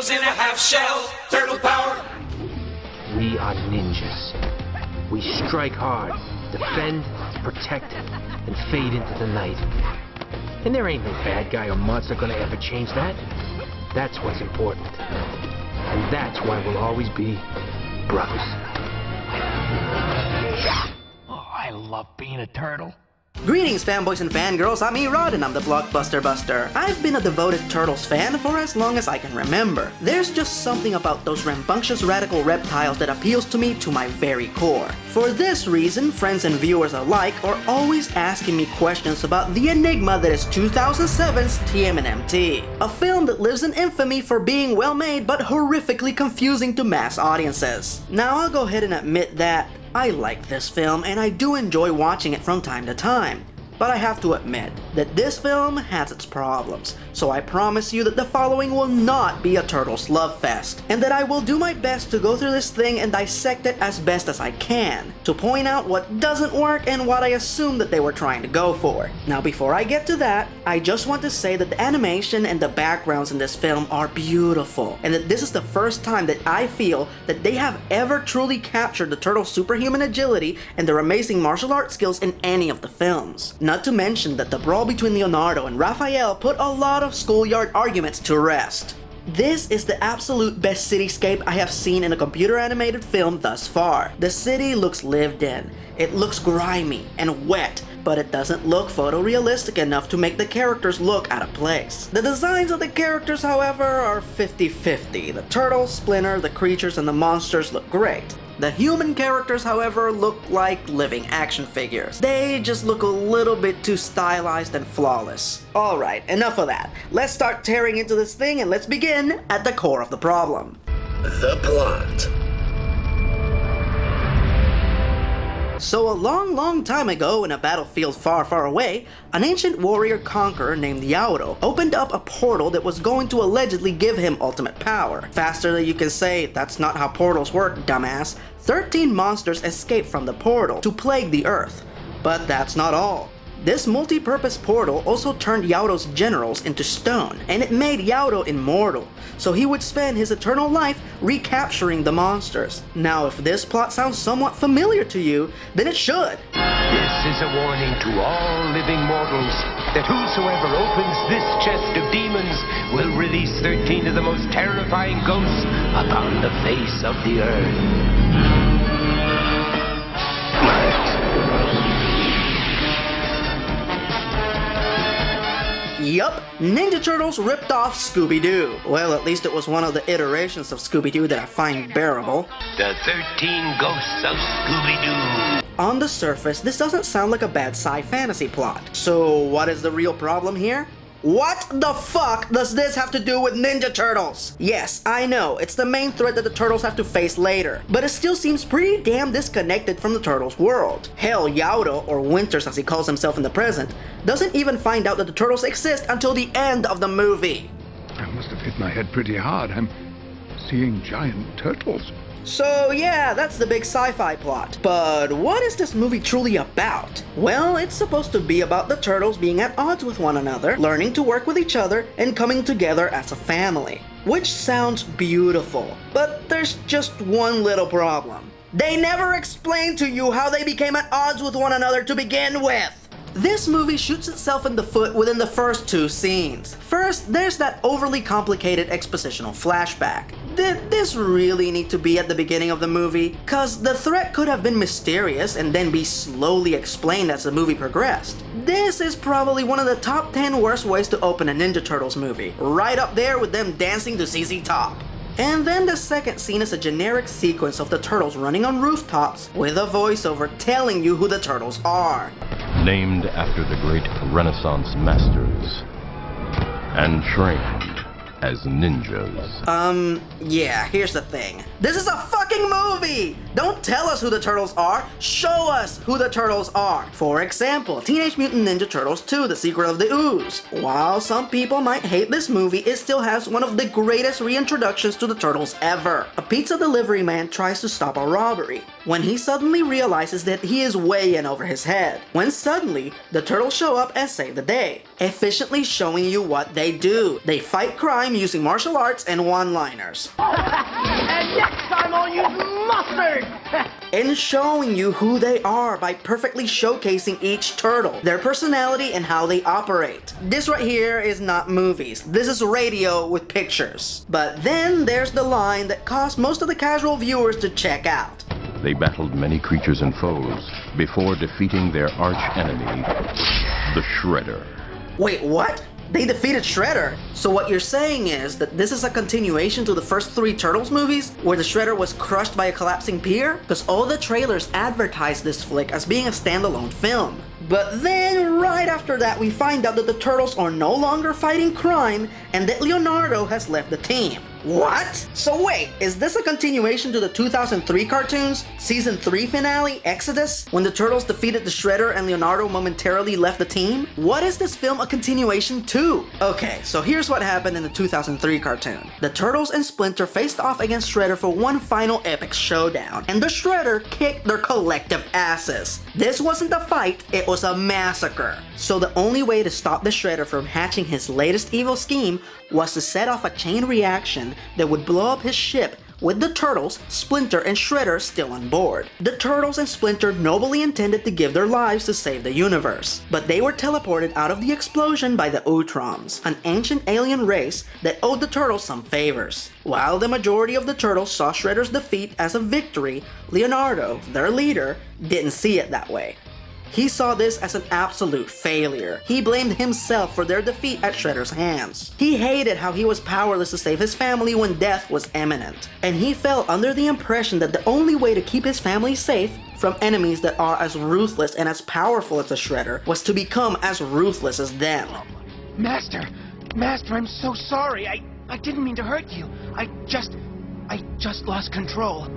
turtles in a half shell. Turtle power. We are ninjas. We strike hard, defend, protect, and fade into the night. And there ain't no bad guy or monster gonna ever change that. That's what's important. And that's why we'll always be brothers. Oh, I love being a turtle. Greetings, fanboys and fangirls, I'm Erod and I'm the Blockbuster Buster. I've been a devoted Turtles fan for as long as I can remember. There's just something about those rambunctious radical reptiles that appeals to me to my very core. For this reason, friends and viewers alike are always asking me questions about the enigma that is 2007's TMNT. A film that lives in infamy for being well made but horrifically confusing to mass audiences. Now I'll go ahead and admit that I like this film and I do enjoy watching it from time to time. But I have to admit that this film has its problems, so I promise you that the following will not be a Turtles love fest, and that I will do my best to go through this thing and dissect it as best as I can, to point out what doesn't work and what I assume that they were trying to go for. Now before I get to that, I just want to say that the animation and the backgrounds in this film are beautiful, and that this is the first time that I feel that they have ever truly captured the Turtles' superhuman agility and their amazing martial arts skills in any of the films. Not to mention that the brawl between Leonardo and Raphael put a lot of schoolyard arguments to rest. This is the absolute best cityscape I have seen in a computer animated film thus far. The city looks lived in. It looks grimy and wet, but it doesn't look photorealistic enough to make the characters look out of place. The designs of the characters, however, are 50-50. The turtles, Splinter, the creatures, and the monsters look great. The human characters, however, look like living action figures. They just look a little bit too stylized and flawless. Alright, enough of that. Let's start tearing into this thing and let's begin at the core of the problem. The plot. So a long time ago in a battlefield far away, an ancient warrior conqueror named Yauro opened up a portal that was going to allegedly give him ultimate power. Faster than you can say, that's not how portals work, dumbass. 13 monsters escaped from the portal to plague the earth. But that's not all. This multi-purpose portal also turned Yauro's generals into stone, and it made Yauro immortal, so he would spend his eternal life recapturing the monsters. Now if this plot sounds somewhat familiar to you, then it should. This is a warning to all living mortals that whosoever opens this chest of demons will release 13 of the most terrifying ghosts upon the face of the earth. Yup, Ninja Turtles ripped off Scooby-Doo. Well, at least it was one of the iterations of Scooby-Doo that I find bearable. The 13 Ghosts of Scooby-Doo. On the surface, this doesn't sound like a bad sci fantasy plot. So what is the real problem here? What the fuck does this have to do with Ninja Turtles? Yes, I know, it's the main threat that the Turtles have to face later, but it still seems pretty damn disconnected from the Turtles' world. Hell, Yauro, or Winters as he calls himself in the present, doesn't even find out that the Turtles exist until the end of the movie. I must have hit my head pretty hard. I'm seeing giant turtles. So yeah, that's the big sci-fi plot. But what is this movie truly about? Well, it's supposed to be about the Turtles being at odds with one another, learning to work with each other, and coming together as a family. Which sounds beautiful, but there's just one little problem. They never explain to you how they became at odds with one another to begin with. This movie shoots itself in the foot within the first two scenes. First, there's that overly complicated expositional flashback. Did this really need to be at the beginning of the movie? Cause the threat could have been mysterious and then be slowly explained as the movie progressed. This is probably one of the top 10 worst ways to open a Ninja Turtles movie, right up there with them dancing to ZZ Top. And then the second scene is a generic sequence of the Turtles running on rooftops with a voiceover telling you who the Turtles are. Named after the great Renaissance masters and trained as ninjas. Yeah, here's the thing. This is a fucking movie! Don't tell us who the Turtles are, show us who the Turtles are. For example, Teenage Mutant Ninja Turtles 2, The Secret of the Ooze. While some people might hate this movie, it still has one of the greatest reintroductions to the Turtles ever. A pizza delivery man tries to stop a robbery, when he suddenly realizes that he is way in over his head. When suddenly, the Turtles show up and save the day, efficiently showing you what they do. They fight crime time using martial arts and one-liners. And next time I'll use mustard! And showing you who they are by perfectly showcasing each turtle, their personality, and how they operate. This right here is not movies. This is radio with pictures. But then there's the line that caused most of the casual viewers to check out. They battled many creatures and foes before defeating their arch-enemy, the Shredder. Wait, what? They defeated Shredder? So what you're saying is that this is a continuation to the first 3 Turtles movies, where the Shredder was crushed by a collapsing pier? Because all the trailers advertised this flick as being a standalone film. But then, right after that, we find out that the Turtles are no longer fighting crime, and that Leonardo has left the team. What? So wait, is this a continuation to the 2003 cartoons? Season 3 finale, Exodus? When the Turtles defeated the Shredder and Leonardo momentarily left the team? What is this film a continuation to? Okay, so here's what happened in the 2003 cartoon. The Turtles and Splinter faced off against Shredder for one final epic showdown, and the Shredder kicked their collective asses. This wasn't a fight, it was a massacre. So the only way to stop the Shredder from hatching his latest evil scheme was to set off a chain reaction that would blow up his ship with the Turtles, Splinter, and Shredder still on board. The Turtles and Splinter nobly intended to give their lives to save the universe, but they were teleported out of the explosion by the Utroms, an ancient alien race that owed the Turtles some favors. While the majority of the Turtles saw Shredder's defeat as a victory, Leonardo, their leader, didn't see it that way. He saw this as an absolute failure. He blamed himself for their defeat at Shredder's hands. He hated how he was powerless to save his family when death was imminent. And he fell under the impression that the only way to keep his family safe from enemies that are as ruthless and as powerful as the Shredder was to become as ruthless as them. Master, I'm so sorry. I didn't mean to hurt you. I just lost control.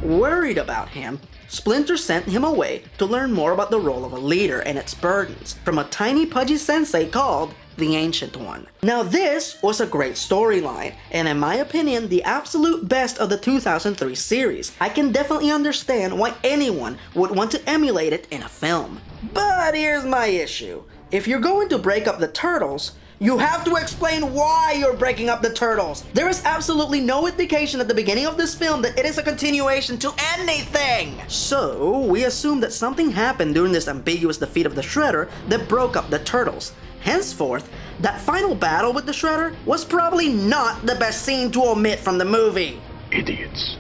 Worried about him, Splinter sent him away to learn more about the role of a leader and its burdens from a tiny pudgy sensei called the Ancient One. Now this was a great storyline, and in my opinion, the absolute best of the 2003 series. I can definitely understand why anyone would want to emulate it in a film. But here's my issue. If you're going to break up the Turtles, you have to explain why you're breaking up the Turtles. There is absolutely no indication at the beginning of this film that it is a continuation to anything. So we assume that something happened during this ambiguous defeat of the Shredder that broke up the Turtles. Henceforth, that final battle with the Shredder was probably not the best scene to omit from the movie. Idiots.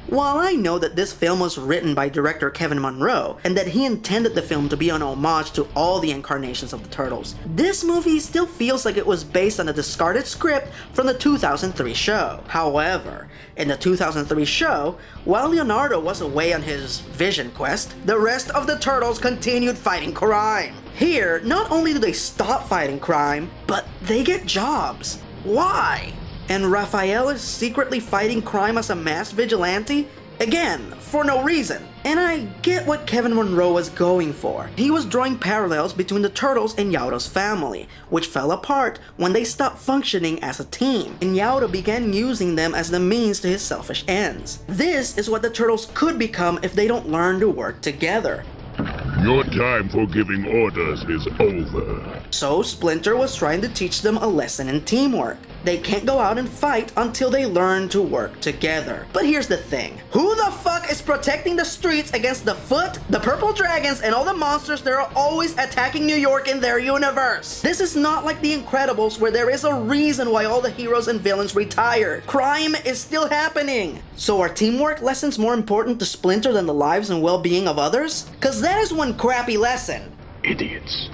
While I know that this film was written by director Kevin Munroe, and that he intended the film to be an homage to all the incarnations of the Turtles, this movie still feels like it was based on a discarded script from the 2003 show. However, in the 2003 show, while Leonardo was away on his vision quest, the rest of the Turtles continued fighting crime. Here, not only do they stop fighting crime, but they get jobs. Why? And Raphael is secretly fighting crime as a masked vigilante? Again, for no reason. And I get what Kevin Munroe was going for. He was drawing parallels between the Turtles and Yauto's family, which fell apart when they stopped functioning as a team, and Yauto began using them as the means to his selfish ends. This is what the Turtles could become if they don't learn to work together. Your time for giving orders is over. So Splinter was trying to teach them a lesson in teamwork. They can't go out and fight until they learn to work together. But here's the thing. Who the fuck is protecting the streets against the Foot, the Purple Dragons, and all the monsters that are always attacking New York in their universe? This is not like The Incredibles, where there is a reason why all the heroes and villains retired. Crime is still happening. So are teamwork lessons more important to Splinter than the lives and well-being of others? Cause that is one crappy lesson. Idiots.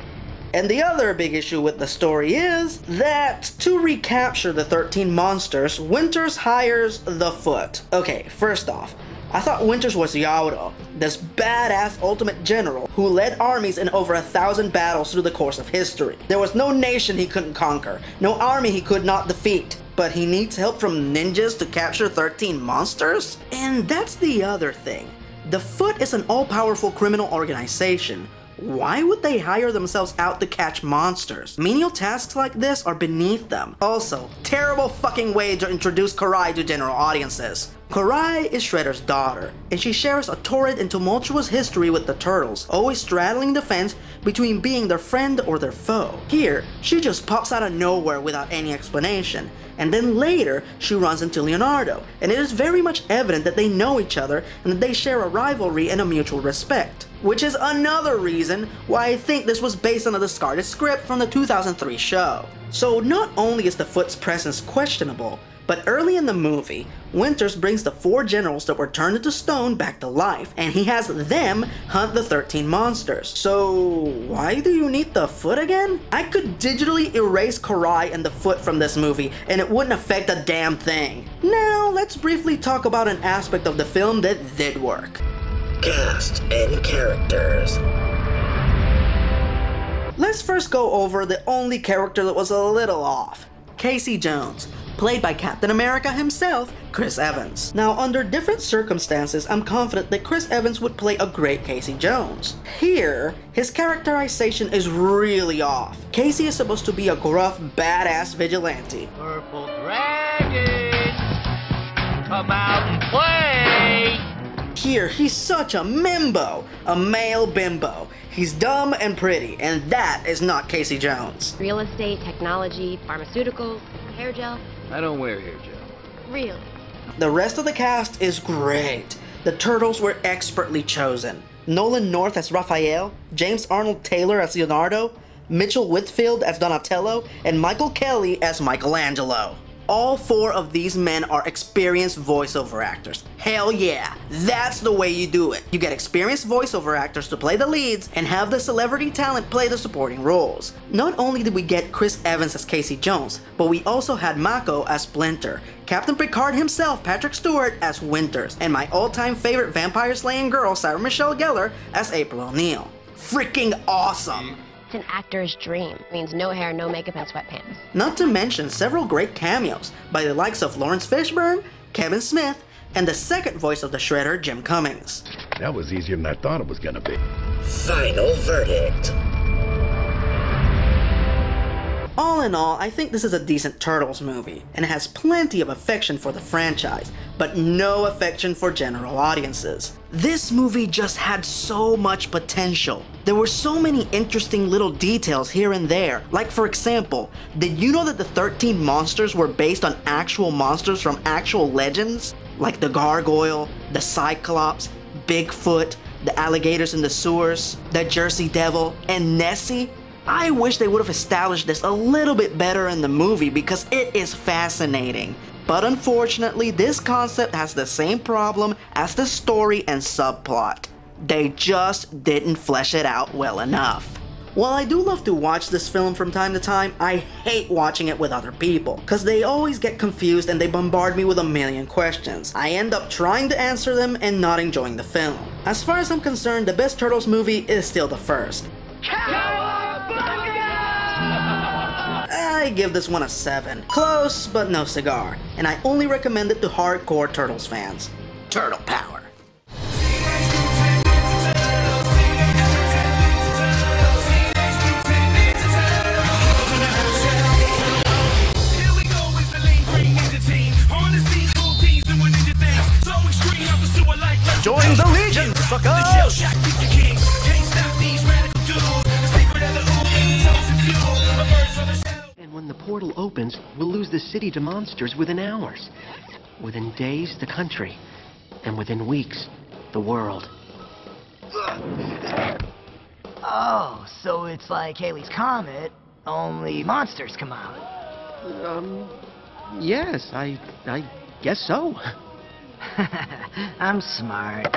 And the other big issue with the story is that to recapture the 13 monsters, Winters hires the Foot. Okay, first off, I thought Winters was Yauto, this badass ultimate general who led armies in over 1,000 battles through the course of history. There was no nation he couldn't conquer, no army he could not defeat. But he needs help from ninjas to capture 13 monsters? And that's the other thing. The Foot is an all-powerful criminal organization, Why would they hire themselves out to catch monsters? Menial tasks like this are beneath them. Also, terrible fucking way to introduce Karai to general audiences. Karai is Shredder's daughter, and she shares a torrid and tumultuous history with the Turtles, always straddling the fence between being their friend or their foe. Here, she just pops out of nowhere without any explanation, and then later, she runs into Leonardo, and it is very much evident that they know each other and that they share a rivalry and a mutual respect. Which is another reason why I think this was based on a discarded script from the 2003 show. So not only is the Foot's presence questionable, but early in the movie, Winters brings the 4 generals that were turned into stone back to life, and he has them hunt the 13 monsters. So why do you need the Foot again? I could digitally erase Karai and the Foot from this movie, and it wouldn't affect a damn thing. Now, let's briefly talk about an aspect of the film that did work. Cast and characters. Let's first go over the only character that was a little off. Casey Jones, played by Captain America himself, Chris Evans. Now, under different circumstances, I'm confident that Chris Evans would play a great Casey Jones. Here, his characterization is really off. Casey is supposed to be a gruff, badass vigilante. Purple Dragon, come out and play! Here, he's such a mimbo, a male bimbo. He's dumb and pretty, and that is not Casey Jones. Real estate, technology, pharmaceuticals, hair gel. I don't wear hair gel. Really? The rest of the cast is great. The Turtles were expertly chosen. Nolan North as Raphael, James Arnold Taylor as Leonardo, Mitchell Whitfield as Donatello, and Michael Kelly as Michelangelo. All 4 of these men are experienced voiceover actors. Hell yeah, that's the way you do it. You get experienced voiceover actors to play the leads and have the celebrity talent play the supporting roles. Not only did we get Chris Evans as Casey Jones, but we also had Mako as Splinter, Captain Picard himself, Patrick Stewart, as Winters, and my all-time favorite vampire-slaying girl, Sarah Michelle Gellar, as April O'Neil. Freaking awesome! It's an actor's dream. It means no hair, no makeup, and sweatpants. Not to mention several great cameos by the likes of Lawrence Fishburne, Kevin Smith, and the second voice of the Shredder, Jim Cummings. That was easier than I thought it was gonna be. Final verdict. All in all, I think this is a decent Turtles movie, and it has plenty of affection for the franchise, but no affection for general audiences. This movie just had so much potential. There were so many interesting little details here and there. Like, for example, did you know that the 13 monsters were based on actual monsters from actual legends? Like the Gargoyle, the Cyclops, Bigfoot, the alligators in the sewers, the Jersey Devil, and Nessie? I wish they would have established this a little bit better in the movie because it is fascinating. But unfortunately, this concept has the same problem as the story and subplot. They just didn't flesh it out well enough. While I do love to watch this film from time to time, I hate watching it with other people, cause they always get confused and they bombard me with a million questions. I end up trying to answer them and not enjoying the film. As far as I'm concerned, the best Turtles movie is still the first. I give this one a 7. Close, but no cigar. And I only recommend it to hardcore Turtles fans. Turtle power. Join the Legion, suckers! And when the portal opens, we'll lose the city to monsters within hours. Within days, the country. And within weeks, the world. Oh, so it's like Halley's Comet, only monsters come out. Yes, I guess so. I'm smart.